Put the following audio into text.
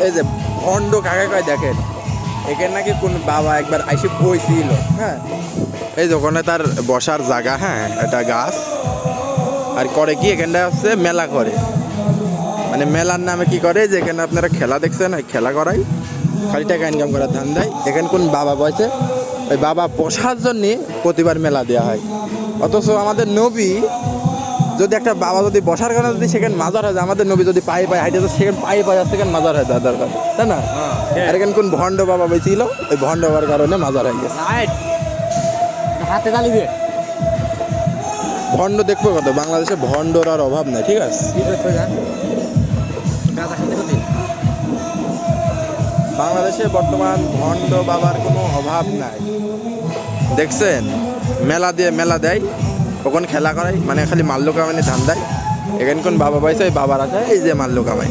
এই যে ভণ্ড কাকে কয় দেখেন, এখানে নাকি কোন বাবা একবার আইসে বইছিল। হ্যাঁ, এই যে ওখানে তার বসার জায়গা। হ্যাঁ, এটা গাছ। আর করে কি এখানটা হচ্ছে মেলা করে, মানে মেলার নামে কি করে যে এখানে আপনারা খেলা দেখছেন, খেলা করাই খালি টাকা ইনকাম করার ধান দেয়। এখানে কোন বাবা বসে, ওই বাবা বসার জন্যে প্রতিবার মেলা দেওয়া হয়। অথচ আমাদের নবী যদি একটা বাবা যদি বসার কারণে যদি সেখানে মাজার হয়, আমাদের নবী যদি পায়ে পায়ে হাইটে সেখানে পায়ে পায়ে সেখানে মাজার হয় তার দরকার, তাই না? আর এখানে কোন ভণ্ড বাবা বেছিল, ওই ভণ্ড বাবার কারণে মাজার হয়ে গেছে। হাতে তালি দিয়ে ভণ্ড দেখবো কত, বাংলাদেশে ভণ্ডর আর অভাব নাই, ঠিক আছে? বাংলাদেশে বর্তমান ভণ্ড বাবার কোনো অভাব নাই। দেখছেন মেলা দেয়, ওখানে খেলা করাই, মানে খালি মাল্য কামানি ধান দেয়। এখানে কোন বাবা পাইছে, ওই বাবার আছে এই যে মাল্য কামাই।